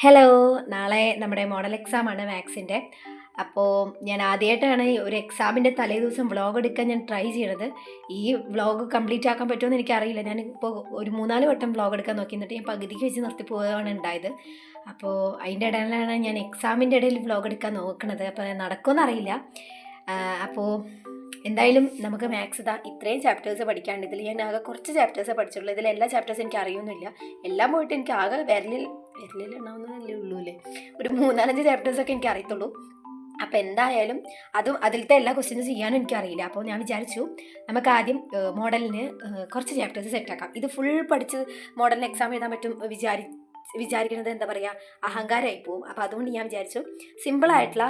Hello, നാളെ നമ്മുടെ model എക്സാമാണ് മാത്സിൻ്റെ. അപ്പോൾ ഞാൻ ആദ്യമായിട്ടാണ് ഒരു എക്സാമിൻ്റെ തലേദിവസം വ്ളോഗ് എടുക്കാൻ ഞാൻ ട്രൈ ചെയ്യണത്. ഈ വ്ളോഗ് കംപ്ലീറ്റ് ആക്കാൻ പറ്റുമോ എന്ന് എനിക്കറിയില്ല. ഞാൻ ഇപ്പോൾ ഒരു 3-4 വട്ടം വ്ളോഗ് എടുക്കാൻ നോക്കി, എന്നിട്ട് ഞാൻ പകുതിക്ക് വെച്ച് നിർത്തി പോവുകയാണ് ഉണ്ടായത്. അപ്പോൾ അതിൻ്റെ ഇടയിലാണ് ഞാൻ എക്സാമിൻ്റെ ഇടയിൽ വ്ളോഗ് എടുക്കാൻ നോക്കണത്. അപ്പോൾ നടക്കുമെന്ന് അറിയില്ല. അപ്പോൾ എന്തായാലും നമുക്ക് മാത്സ് ഇത്രയും ചാപ്റ്റേഴ്സ് പഠിക്കാണ്ട്. ഇതിൽ ഞാൻ ആകെ കുറച്ച് ചാപ്റ്റേഴ്സേ പഠിച്ചുള്ളൂ. ഇതിൽ എല്ലാ ചാപ്റ്റേഴ്സും എനിക്ക് അറിയുന്നില്ല. എല്ലാം പോയിട്ട് എനിക്ക് ആകെ വിരലിലുണ്ടാവുന്നതല്ലേ ഉള്ളൂ അല്ലേ, ഒരു 3-4 ചാപ്റ്റേഴ്സൊക്കെ എനിക്ക് അറിയത്തുള്ളൂ. അപ്പോൾ എന്തായാലും അതിലത്തെ എല്ലാ ക്വസ്റ്റ്യൻസ് ചെയ്യാനും എനിക്കറിയില്ല. അപ്പോൾ ഞാൻ വിചാരിച്ചു നമുക്ക് ആദ്യം മോഡലിന് കുറച്ച് ചാപ്റ്റേഴ്സ് സെറ്റാക്കാം. ഇത് ഫുൾ പഠിച്ച് മോഡലിന് എക്സാം എഴുതാൻ പറ്റും വിചാരിക്കുന്നത് എന്താ പറയുക, അഹങ്കാരമായി പോവും. അപ്പോൾ അതുകൊണ്ട് ഞാൻ വിചാരിച്ചു സിമ്പിളായിട്ടുള്ള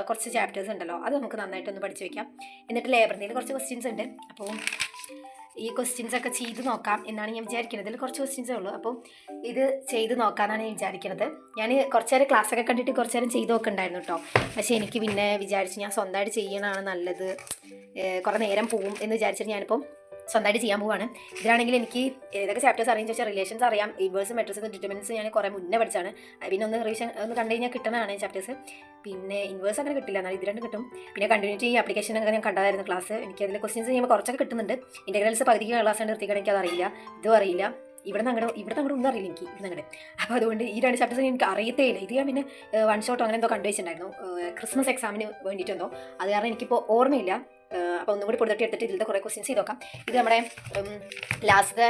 കുറച്ച് ചാപ്റ്റേഴ്സ് ഉണ്ടല്ലോ, അത് നമുക്ക് നന്നായിട്ടൊന്ന് പഠിച്ചു വയ്ക്കാം. എന്നിട്ട് ലേബറിൻ്റെ കുറച്ച് ക്വസ്റ്റ്യൻസ് ഉണ്ട്. അപ്പോൾ ഈ ക്വസ്റ്റ്യൻസൊക്കെ ചെയ്ത് നോക്കാം എന്നാണ് ഞാൻ വിചാരിക്കുന്നത്. ഇതിൽ കുറച്ച് ക്വസ്റ്റ്യൻസേ ഉള്ളൂ. അപ്പോൾ ഇത് ചെയ്ത് നോക്കാമെന്നാണ് ഞാൻ വിചാരിക്കുന്നത്. ഞാൻ കുറച്ച് നേരം ക്ലാസ്സൊക്കെ കണ്ടിട്ട് കുറച്ച് നേരം ചെയ്ത് നോക്കുന്നുണ്ടായിരുന്നു കേട്ടോ. പക്ഷേ എനിക്ക് പിന്നെ വിചാരിച്ചു ഞാൻ സ്വന്തമായിട്ട് ചെയ്യണതാണ് നല്ലത്, കുറേ നേരം പോവും എന്ന് വിചാരിച്ചിട്ട് ഞാനിപ്പം സ്വന്തമായിട്ട് ചെയ്യാൻ പോവാണ്. ഇതിലാണെങ്കിൽ എനിക്ക് ഏതൊക്കെ ചാപ്റ്റേഴ്സ് അറിയാൻ ചോദിച്ചാൽ റിലേഷൻസ് അറിയാം, ഇൻവേഴ്സ് മെട്രിക്സ് ഡിറ്റർമിനൻസ് ഞാൻ കുറേ മുന്നേ പഠിച്ചാണ്. പിന്നെ ഒന്ന് റിവിഷൻ ഒന്ന് കണ്ടു കഴിഞ്ഞാൽ കിട്ടണതാണ് ചാപ്റ്റേഴ്സ്. പിന്നെ ഇൻവേഴ്സ് അങ്ങനെ കിട്ടില്ല, എന്നാൽ ഇത് രണ്ട് കിട്ടും. പിന്നെ കണ്ടിന്യൂറ്റി ആപ്ലിക്കേഷൻ ഒക്കെ ഞാൻ കണ്ടതായിരുന്നു ക്ലാസ്. എനിക്ക് അതിൽ ക്വസ്റ്റ്യൻസ് ചെയ്യുമ്പോൾ കുറച്ചൊക്കെ കിട്ടുന്നുണ്ട്. ഇൻ്റഗ്രൽസ് പകുതിക്ക് ക്ലാസ് നിർത്തിക്കണം, എനിക്കത് അറിയില്ല, ഇതും അറിയില്ല. ഇവിടെ അങ്ങോട്ട് ഒന്നും അറിയില്ല എനിക്ക് ഇവിടെ അങ്ങോട്ട്. അപ്പോൾ അതുകൊണ്ട് ഈ 2 ചാപ്റ്റേഴ്സ് എനിക്ക് അറിയത്തേ ഇല്ല. ഇത് ഞാൻ പിന്നെ വൺ ഷോട്ടോ അങ്ങനെ എന്തോ കണ്ടുവച്ചിട്ടുണ്ടായിരുന്നു ക്രിസ്മസ് എക്സാമിന് വേണ്ടിയിട്ടെന്തോ. അത് കാരണം എനിക്കിപ്പോൾ ഓർമ്മയില്ല. അപ്പോൾ ഒന്നും കൂടി പൊടുതട്ടി എടുത്തിട്ട് ഇതിലത്തെ കുറേ ക്വസ്റ്റ്യൻസ് ചെയ്ത് നോക്കാം. ഇത് നമ്മുടെ ലാസ്റ്റ്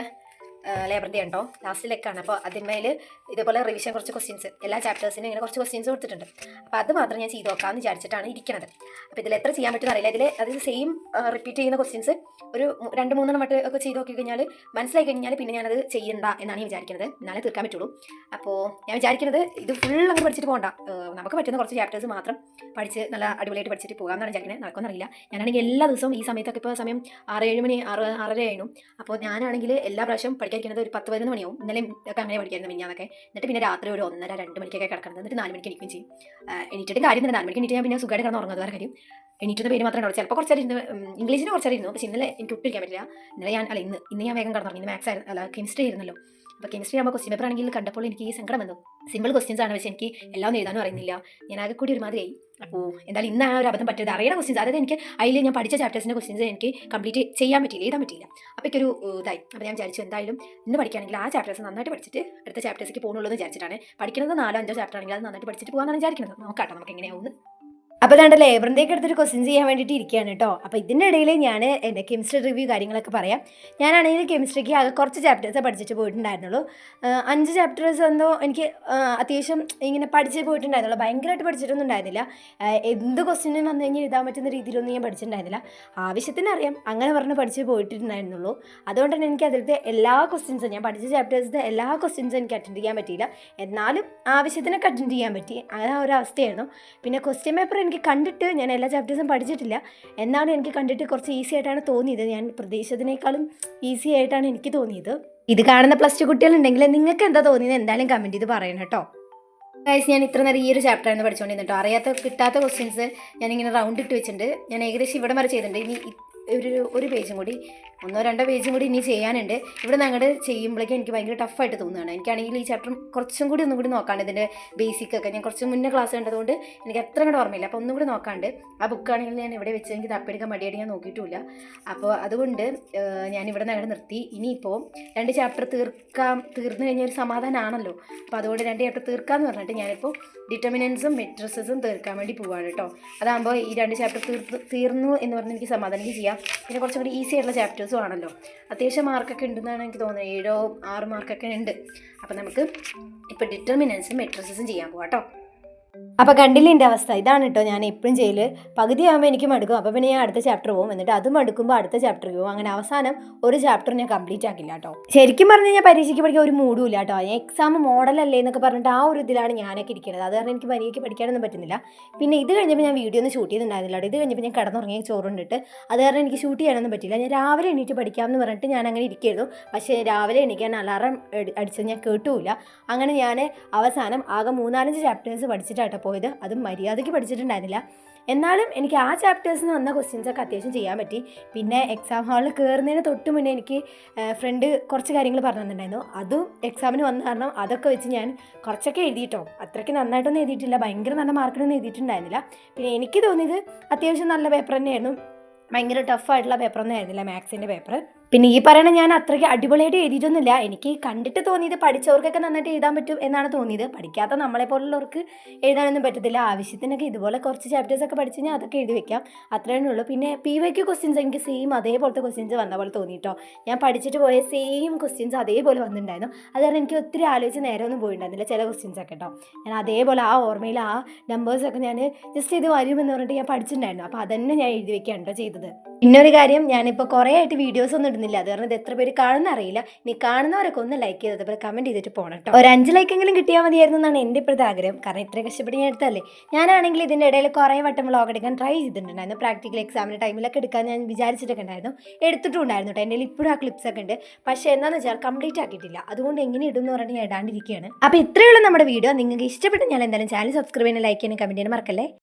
ലേബറിൻ്റെ ഉണ്ടോ, ലാസ്റ്റിലേക്കാണ്. അപ്പോൾ അതിന്മേൽ ഇതേപോലെ റിവിഷൻ കുറച്ച് ക്വസ്റ്റ്യൻസ് എല്ലാ ചാപ്റ്റേഴ്സിനും ഇങ്ങനെ കുറച്ച് ക്വസ്റ്റ്യൻസ് കൊടുത്തിട്ടുണ്ട്. അപ്പോൾ അത് മാത്രം ഞാൻ ചെയ്ത് നോക്കാമെന്ന് വിചാരിച്ചിട്ടാണ് ഇരിക്കുന്നത്. അപ്പോൾ ഇതിൽ എത്ര ചെയ്യാൻ പറ്റുമെന്ന് അറിയില്ല. ഇതിൽ അത് സെയിം റിപ്പീറ്റ് ചെയ്യുന്ന ക്വസ്റ്റ്യൻസ് ഒരു 2-3 വട്ടം ഒക്കെ ചെയ്ത് നോക്കി കഴിഞ്ഞാൽ മനസ്സിലാക്കി കഴിഞ്ഞാൽ പിന്നെ ഞാനത് ചെയ്യണ്ട എന്നാണ് ഞാൻ വിചാരിക്കുന്നത്. എന്നാലേ തീർക്കാൻ പറ്റുള്ളൂ. അപ്പോൾ ഞാൻ വിചാരിക്കുന്നത് ഇത് ഫുൾ അങ്ങ് പഠിച്ചിട്ട് പോകണ്ട, നമുക്ക് പറ്റുന്ന കുറച്ച് ചാപ്റ്റേഴ്സ് മാത്രം പഠിച്ച് നല്ല അടിപൊളിയായിട്ട് പഠിച്ചിട്ട് പോകാമെന്നാണ് വിചാരിക്കുന്നത്. നടക്കുമെന്നറിയില്ല. ഞാനാണെങ്കിൽ എല്ലാ ദിവസവും ഈ സമയത്തൊക്കെ ഇപ്പോൾ സമയം 6-7 മണി 6-6:30 ആയിരുന്നു. അപ്പോൾ ഞാനാണെങ്കിൽ എല്ലാ പ്രാവശ്യം പഠിക്കാതിരിക്കുന്നത് ഒരു 10-11 മണിയാവും. ഇന്നലെ ഒക്കെ അങ്ങനെ പഠിക്കായിരുന്നു മിഞ്ഞാന്നൊക്കെ. എന്നിട്ട് പിന്നെ രാത്രി ഒരു 1:30-2 മണിക്കൊക്കെ കിടക്കുന്നത്. എന്നിട്ട് 4 മണിക്ക് എണീക്കുകയും ചെയ്യും. എണീറ്റിട്ട് കാര്യം തന്നെ 4 മണിക്ക് എണീറ്റ് ഞാൻ പിന്നെ സുഖമായിട്ട് കിടന്ന് ഉറങ്ങുന്നത് വേറെ കാര്യം. എണീറ്റുന്ന പേര് മാത്രമേ ഉള്ളൂ. ചിലപ്പോൾ കുറച്ചേരം ഇരുന്ന് ഇംഗ്ലീഷിന് കുറച്ചേരം ഇരുന്നു. പക്ഷേ ഇന്നലെ എനിക്ക് ഒട്ടിരിക്കാൻ പറ്റില്ല. ഇന്ന് ഞാൻ വേഗം കിടന്നുറങ്ങി. ഇന്ന് മാത്സ് കെമിസ്ട്രി ആയിരുന്നല്ലോ. അപ്പോൾ കെമിസ്ട്രി ആകുമ്പോൾ ക്വസ്റ്റ്യൻ പേപ്പർ ആണെങ്കിൽ കണ്ടപ്പോൾ എനിക്ക് ഈ സങ്കടം വന്നു. സിമ്പിൾ ക്വസ്റ്റ്യൻസ് ആണ്, പക്ഷേ എനിക്ക് എല്ലാം എഴുതാനും അറിയുന്നില്ല. ഞാൻ ആകെ കൂടി ഒരുമാതിരിയായി. അപ്പോൾ എന്തായാലും ഇന്നാണ് ഒരു അബദ്ധം പറ്റിയത്. അറിയുന്ന ക്വസ്റ്റ്യൻസ്, അതായത് എനിക്ക് അതിൽ ഞാൻ പഠിച്ച ചാപ്റ്റേഴ്സിൻ്റെ ക്വസ്റ്റ്യൻസ് എനിക്ക് കംപ്ലീറ്റ് ചെയ്യാൻ പറ്റിയില്ല, എഴുതാൻ പറ്റിയില്ല. അപ്പോൾ എനിക്കൊരു ഇതായി. അപ്പോൾ ഞാൻ വിചാരിച്ചു എന്തായാലും ഇന്ന് പഠിക്കുകയാണെങ്കിൽ ആ ചാപ്റ്റേഴ്സ് നന്നായിട്ട് പഠിച്ചിട്ട് അടുത്ത ചാപ്റ്റേഴ്സിലേക്ക് പോകുന്നുള്ളൂ എന്ന് വിചാരിച്ചിട്ടാണ്. പഠിക്കുന്നത് 4-5 ചാപ്റ്റർ ആണെങ്കിൽ അത് നന്നായിട്ട് പഠിച്ചിട്ട് പോകാമെന്നാണ് വിചാരിക്കുന്നത്. നോക്കാം നമുക്ക് എങ്ങനെയാവുമെന്ന്. അപ്പോൾ വേണ്ട ലേബറിൻ്റെയൊക്കെ എടുത്തൊരു ക്വസ്റ്റ്യൻ ചെയ്യാൻ വേണ്ടിയിട്ട് ഇരിക്കുകയാണ് കേട്ടോ. അപ്പോൾ ഇതിൻ്റെ ഇടയിൽ ഞാൻ എൻ്റെ കെമിസ്ട്രി റിവ്യൂ കാര്യങ്ങളൊക്കെ പറയാം. ഞാനാണെങ്കിൽ കെമിസ്ട്രിക്ക് ആകെ കുറച്ച് ചാപ്റ്റേഴ്സ് പഠിച്ചിട്ട് പോയിട്ടുണ്ടായിരുന്നുള്ളൂ. 5 ചാപ്റ്റേഴ്സ് എന്തോ എനിക്ക് അത്യാവശ്യം ഇങ്ങനെ പഠിച്ച് പോയിട്ടുണ്ടായിരുന്നുള്ളൂ. ഭയങ്കരമായിട്ട് പഠിച്ചിട്ടൊന്നും ഉണ്ടായിരുന്നില്ല. എന്ത് ക്വസ്റ്റ്യനും വന്നു കഴിഞ്ഞാൽ എഴുതാൻ പറ്റുന്ന രീതിയിലൊന്നും ഞാൻ പഠിച്ചിട്ടുണ്ടായിരുന്നില്ല. ആവശ്യത്തിന് അറിയാം, അങ്ങനെ പറഞ്ഞ് പഠിച്ച് പോയിട്ടുണ്ടായിരുന്നുള്ളൂ. അതുകൊണ്ട് തന്നെ എനിക്ക് അതിലത്തെ എല്ലാ ക്വസ്റ്റ്യൻസും, ഞാൻ പഠിച്ച ചാപ്റ്റേഴ്സിൻ്റെ എല്ലാ ക്വസ്റ്റ്യൻസും എനിക്ക് അറ്റൻഡ് ചെയ്യാൻ പറ്റിയില്ല. എന്നാലും ആവശ്യത്തിനൊക്കെ അറ്റൻഡ് ചെയ്യാൻ പറ്റി. അങ്ങനെ ഒരു അവസ്ഥയായിരുന്നു. പിന്നെ ക്വസ്റ്റ്യൻ പേപ്പർ എനിക്ക് കണ്ടിട്ട്, ഞാൻ എല്ലാ ചാപ്റ്റേഴ്സും പഠിച്ചിട്ടില്ല, എന്നാലും എനിക്ക് കണ്ടിട്ട് കുറച്ച് ഈസി ആയിട്ടാണ് തോന്നിയത്. ഞാൻ പ്രതീക്ഷിച്ചതിനേക്കാളും ഈസി ആയിട്ടാണ് എനിക്ക് തോന്നിയത്. ഇത് കാണുന്ന +2 കുട്ടികളുണ്ടെങ്കിൽ നിങ്ങൾക്ക് എന്താ തോന്നിയത് എന്തായാലും കമൻറ്റ് ചെയ്ത് പറയണം കേട്ടോ. ഗൈസ്, ഞാൻ ഇത്ര നേരം ഈ ഒരു ചാപ്റ്ററാണ് പഠിച്ചുകൊണ്ടിരുന്നത് കേട്ടോ. കിട്ടാത്ത ക്വസ്റ്റ്യൻസ് ഞാനിങ്ങനെ റൗണ്ട് ഇട്ട് വെച്ചിട്ടുണ്ട്. ഞാൻ ഏകദേശം ഇവിടെ വരെ ചെയ്തിട്ടുണ്ട്. ഇനി ഒരു പേജും കൂടി, 1-2 പേജും കൂടി ഇനി ചെയ്യാനുണ്ട്. ഇവിടെ നിന്ന് അങ്ങോട്ട് ചെയ്യുമ്പോഴേക്കും എനിക്ക് ഭയങ്കര ടഫായിട്ട് തോന്നുകയാണ്. എനിക്കാണെങ്കിൽ ഈ ചാപ്റ്റർ ഒന്നും കൂടി നോക്കാണ്ട്, ഇതിൻ്റെ ബേസിക്കൊക്കെ ഞാൻ കുറച്ച് മുന്നേ ക്ലാസ് കണ്ടതുകൊണ്ട് എനിക്ക് അത്ര അങ്ങോട്ട് ഓർമ്മയില്ല. അപ്പോൾ ഒന്നും കൂടി നോക്കാണ്ട്. ആ ബുക്കാണെങ്കിൽ ഞാൻ ഇവിടെ വെച്ച് എനിക്ക് തപ്പെടുക്കാൻ മടിയായിട്ട് ഞാൻ നോക്കിയിട്ടുമില്ല. അപ്പോൾ അതുകൊണ്ട് ഞാൻ ഇവിടെ നിന്ന് അങ്ങോട്ട് നിർത്തി. ഇനിയിപ്പോൾ 2 ചാപ്റ്റർ തീർന്നു കഴിഞ്ഞാൽ ഒരു സമാധാനമാണല്ലോ. അപ്പോൾ അതുകൊണ്ട് 2 ചാപ്റ്റർ തീർക്കാമെന്ന് പറഞ്ഞിട്ട് ഞാനിപ്പോൾ ഡിറ്റർമിനൻസും മെട്രിസസും തീർക്കാൻ വേണ്ടി പോവാണ് കേട്ടോ. അതാകുമ്പോൾ ഈ 2 ചാപ്റ്റർ തീർന്നു എന്ന് പറഞ്ഞ് എനിക്ക് സമാധാനം ചെയ്യാം. പിന്നെ കുറച്ചും കൂടി ഈസി ആയിട്ടുള്ള ചാപ്റ്റേഴ്സും ആണല്ലോ. അത്യാവശ്യം മാർക്കൊക്കെ ഉണ്ടെന്നാണ് എനിക്ക് തോന്നുന്നത്. 7-6 മാർക്കൊക്കെ ഉണ്ട്. അപ്പോൾ നമുക്ക് ഇപ്പോൾ ഡിറ്റർമിനൻസും മെട്രിസസും ചെയ്യാൻ പോകാം കേട്ടോ. അപ്പോൾ കണ്ടില്ല എൻ്റെ അവസ്ഥ. ഇതാണ് കേട്ടോ ഞാൻ എപ്പോഴും ചെയ്യൽ. പകുതിയാകുമ്പോൾ എനിക്ക് മടുക്കും. അപ്പോൾ പിന്നെ ഞാൻ അടുത്ത ചാപ്റ്റർ പോകും. എന്നിട്ട് അത് മടുക്കുമ്പോൾ അടുത്ത ചാപ്റ്റർ പോകും. അങ്ങനെ അവസാനം ഒരു ചാപ്റ്റർ ഞാൻ കംപ്ലീറ്റ് ആക്കില്ല കേട്ടോ. ശരിക്കും പറഞ്ഞു കഴിഞ്ഞാൽ പരീക്ഷയ്ക്ക് പഠിക്കാൻ ഒരു മൂഡും ഇല്ല കേട്ടോ. ഞാൻ എക്സാം മോഡലല്ലേ എന്നൊക്കെ പറഞ്ഞിട്ട് ആ ഒരു ഇതിലാണ് ഞാനൊക്കെ ഇരിക്കുന്നത്. അത് കാരണം എനിക്ക് പരീക്ഷയ്ക്ക് പഠിക്കാനൊന്നും പറ്റുന്നില്ല. പിന്നെ ഇത് കഴിഞ്ഞപ്പോൾ ഞാൻ വീഡിയോ ഒന്നും ഷൂട്ട് ചെയ്തിട്ടുണ്ടായിരുന്നില്ല കേട്ടോ. ഇത് കഴിഞ്ഞപ്പോൾ ഞാൻ കിടന്നുറങ്ങിയ ചോറുണ്ടിട്ട് അത് കാരണം എനിക്ക് ഷൂട്ട് ചെയ്യാനൊന്നും പറ്റില്ല. ഞാൻ രാവിലെ എണീറ്റ് പഠിക്കാമെന്ന് പറഞ്ഞിട്ട് ഞാൻ അങ്ങനെ ഇരിക്കുകയായിരുന്നു. പക്ഷേ രാവിലെ എണീക്കാൻ അലാറം അടിച്ചത് ഞാൻ കേട്ടുമില്ല. അങ്ങനെ ഞാൻ അവസാനം ആകെ 3-4 ചാപ്റ്റേഴ്സ് പഠിച്ചിട്ടാട്ടോ പോയത്. അതും മര്യാദയ്ക്ക് പഠിച്ചിട്ടുണ്ടായിരുന്നില്ല. എന്നാലും എനിക്ക് ആ ചാപ്റ്റേഴ്സിന് വന്ന ക്വസ്റ്റ്യൻസൊക്കെ അത്യാവശ്യം ചെയ്യാൻ പറ്റി. പിന്നെ എക്സാം ഹാളിൽ കയറുന്നതിന് തൊട്ട് മുന്നേ എനിക്ക് ഫ്രണ്ട് കുറച്ച് കാര്യങ്ങൾ പറഞ്ഞു തന്നിട്ടുണ്ടായിരുന്നു. അതും എക്സാമിന് വന്ന കാരണം അതൊക്കെ വെച്ച് ഞാൻ കുറച്ചൊക്കെ എഴുതിയിട്ടോ. അത്രയ്ക്ക് നന്നായിട്ടൊന്നും എഴുതിയിട്ടില്ല, ഭയങ്കര നല്ല മാർക്കിനൊന്നും എഴുതിയിട്ടുണ്ടായിരുന്നില്ല. പിന്നെ എനിക്ക് തോന്നിയത് അത്യാവശ്യം നല്ല പേപ്പർ തന്നെയായിരുന്നു, ഭയങ്കര ടഫായിട്ടുള്ള പേപ്പറൊന്നും ആയിരുന്നില്ല മാത്സിൻ്റെ പേപ്പർ. പിന്നെ ഈ പറയണ ഞാൻ അത്രയ്ക്ക് അടിപൊളിയായിട്ട് എഴുതിയിട്ടൊന്നുമില്ല. എനിക്ക് കണ്ടിട്ട് തോന്നിയത് പഠിച്ചവർക്കൊക്കെ നന്നായിട്ട് എഴുതാൻ പറ്റും എന്നാണ് തോന്നിയത്. പഠിക്കാത്ത നമ്മളെ പോലുള്ളവർക്ക് എഴുതാനൊന്നും പറ്റത്തില്ല. ആവശ്യത്തിനൊക്കെ ഇതുപോലെ കുറച്ച് ചാപ്റ്റേഴ്സൊക്കെ പഠിച്ച് കഴിഞ്ഞാൽ അതൊക്കെ എഴുതി വെക്കാം, അത്രയേ ഉള്ളൂ. പിന്നെ PYQ ക്വസ്റ്റ്യൻസ് എനിക്ക് സെയിം അതേപോലത്തെ ക്വസ്റ്റ്യൻസ് വന്ന പോലെ തോന്നിയിട്ടോ. ഞാൻ പഠിച്ചിട്ട് പോയ സെയിം ക്വസ്റ്റ്യൻസ് അതേപോലെ വന്നിട്ടുണ്ടായിരുന്നു. അത് കാരണം എനിക്ക് ഒത്തിരി ആലോചിച്ച് നേരമൊന്നും പോയിട്ടുണ്ടായിരുന്നില്ല ചില ക്വസ്റ്റ്യൻസൊക്കെ കേട്ടോ. ഞാൻ അതേപോലെ ആ ഓർമ്മയിൽ ആ നമ്പേഴ്സൊക്കെ ഞാൻ ജസ്റ്റ് ഇത് വരുമെന്ന് പറഞ്ഞിട്ട് ഞാൻ പഠിച്ചിട്ടുണ്ടായിരുന്നു. അപ്പോൾ അതന്നെ ഞാൻ എഴുതി വെക്കുകയാണ് കേട്ടോ ചെയ്തത്. പിന്നൊരു കാര്യം, ഞാനിപ്പോൾ കുറേ ആയിട്ട് വീഡിയോസ് ഒന്നും ഇടുന്നില്ല. അത് കാരണം ഇത് എത്ര പേര് കാണുന്ന അറിയില്ല. ഇനി കാണുന്നവരൊക്കെ ഒന്ന് ലൈക്ക് ചെയ്തത്, അതുപോലെ കമൻറ്റ് ചെയ്തിട്ട് പോകണം കേട്ടോ. ഒരു 5 ലൈക്കെങ്കിലും കിട്ടിയാൽ മതിയായിരുന്നു എന്നാണ് എൻ്റെ ഇപ്പോഴത്തെ ആഗ്രഹം. കാരണം ഇത്രയും കഷ്ടപ്പെട്ട് ഞാൻ എടുത്തല്ലേ. ഞാനാണെങ്കിൽ ഇതിൻ്റെ ഇടയിൽ കുറേ വട്ടം വ്ളോഗ് എടുക്കാൻ ട്രൈ ചെയ്തിട്ടുണ്ടായിരുന്നു. പ്രാക്ടിക്കൽ എക്സാമിൻ്റെ ടൈമിലൊക്കെ എടുക്കാൻ ഞാൻ വിചാരിച്ചിട്ടൊക്കെ ഉണ്ടായിരുന്നു, എടുത്തിട്ടും ഉണ്ടായിരുന്നു കേട്ടോ. എൻ്റെ ഇപ്പോഴും ആ ക്ലിപ്സൊക്കെ ഉണ്ട്. പക്ഷേ എന്താണെന്ന് വെച്ചാൽ കംപ്ലീറ്റ് ആക്കിയിട്ടില്ല. അതുകൊണ്ട് എങ്ങനെ ഇടും എന്ന് പറഞ്ഞിട്ട് ഞാൻ ഇടാണ്ടിരിക്കുകയാണ്. അപ്പോൾ ഇത്രയുള്ള നമ്മുടെ വീഡിയോ. നിങ്ങൾക്ക് ഇഷ്ടപ്പെട്ട് ഞാൻ എന്തായാലും ചാനൽ സബ്സ്ക്രൈബ് ചെയ്യാനും ലൈക്ക് ചെയ്യാനും കമൻറ്റ് ചെയ്യാനും മറക്കല്ലേ.